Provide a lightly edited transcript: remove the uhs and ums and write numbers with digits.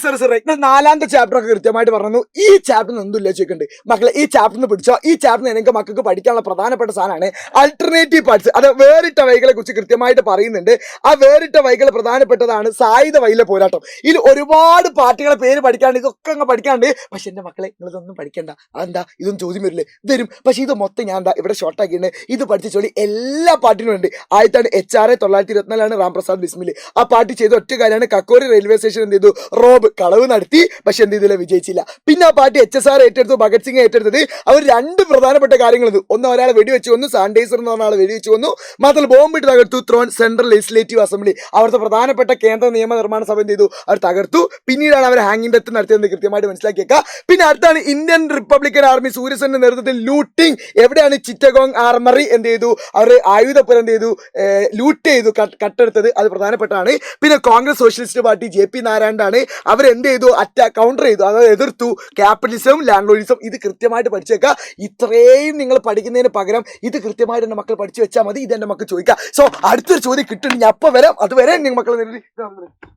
Sir നാലാമത്തെ chapter ഒക്കെ കൃത്യമായിട്ട് പറഞ്ഞു. ഈ ചാപ്റ്ററിന് എന്തില്ല ചോദിക്കുന്നുണ്ട് മക്കളെ. ഈ ചാപ്റ്ററിന് പിടിച്ചോ. ഈ ചാപ്റ്ററിന് എനിക്ക് മക്കൾക്ക് പഠിക്കാനുള്ള പ്രധാനപ്പെട്ട സാധനമാണ് അൾട്ടർനേറ്റീവ് പാർട്സ്. അത് വേറിട്ട വൈകളെ കുറിച്ച് കൃത്യമായിട്ട് പറയുന്നുണ്ട്. ആ വേറിട്ട വൈകൾ പ്രധാനപ്പെട്ടതാണ് സായുധ വൈയിലെ പോരാട്ടം. ഇതിൽ ഒരുപാട് പാർട്ടികളെ പേര് പഠിക്കാണ്ട് ഇതൊക്കെ അങ്ങ് പഠിക്കാണ്ട്. പക്ഷെ എന്റെ മക്കളെ നിങ്ങളിതൊന്നും പഠിക്കണ്ട. അതെന്താ ഇതൊന്നും ചോദ്യം വരില്ലേ? വരും. പക്ഷെ ഇത് മൊത്തം ഞാൻ എന്താ ഇവിടെ ഷോർട്ടാക്കിയിട്ട് ഇത് പഠിച്ചോളി. എല്ലാ പാർട്ടിനും ഉണ്ട്. ആയിരത്താണ് HRA 924 രാംപ്രസാദ് ബിസ്മിൽ ആ പാർട്ടി ചെയ്ത ഒറ്റ കാര്യമാണ് കക്കോരി റെയിൽവേ സ്റ്റേഷൻ എന്ത് ചെയ്തു? റോബ് കളവ് നടത്തി. പക്ഷെ എന്ത് ചെയ്തില്ല? വിജയിച്ചില്ല. പിന്നെ ആ പാർട്ടി HSR ഏറ്റെടുത്തു, ഭഗത് സിംഗ് ഏറ്റെടുത്തത്. അവർ രണ്ട് പ്രധാനപ്പെട്ട കാര്യങ്ങൾ ഇത്. ഒന്ന് ഒരാളെ വെടിവെച്ച് വന്നു, സാനിറ്റൈസർ എന്ന് പറഞ്ഞ ആളെ വെടിവെച്ച് വന്നു. മാത്രം ബോംബിട്ട് തകർത്തു ത്രോൺ സെൻട്രൽ ലെജിസ്ലേറ്റീവ് അസംബ്ലി. അവിടുത്തെ പ്രധാനപ്പെട്ട കേന്ദ്ര നിയമനിർമ്മാണ സഭ എന്ത് ചെയ്തു? അവർ തകർത്തു. പിന്നീടാണ് അവർ ഹാങ്ങിങ് ഡെത്ത് നടത്തിയതെന്ന് കൃത്യമായിട്ട് മനസ്സിലാക്കിയേക്കുക. പിന്നെ അടുത്താണ് ഇന്ത്യൻ റിപ്പബ്ലിക്കൻ ആർമി സൂര്യസെന്റെ നേതൃത്വത്തിൽ ലൂട്ടിംഗ്. എവിടെയാണ്? ചിറ്റഗോങ് ആർമറി എന്ത് ചെയ്തു? അവർ ആയുധപ്പുരം എന്ത് ചെയ്തു? ലൂട്ട് ചെയ്തു, കട്ടെടുത്തത്. അത് പ്രധാനപ്പെട്ടാണ്. പിന്നെ കോൺഗ്രസ് സോഷ്യലിസ്റ്റ് പാർട്ടി JP നാരായണനാണ്. അവരെന്ത് ചെയ്തു? കൗണ്ടർ ചെയ്തു, അതായത് എതിർത്തു ക്യാപിറ്റലിസം, ലാൻഡ് ലോഡിസം. ഇത് കൃത്യമായിട്ട് പഠിച്ചേക്കുക. ഇത്രയും നിങ്ങൾ പഠിക്കുന്നതിന് പകരം ഇത് കൃത്യമായിട്ട് എൻ്റെ മക്കൾ പഠിച്ചു വെച്ചാൽ മതി. ഇത് എൻ്റെ മക്കൾ ചോദിക്കുക. സോ അടുത്തൊരു ചോദ്യം കിട്ടും. ഞാൻ അപ്പം വരാം. അതുവരെ നിങ്ങൾ മക്കൾ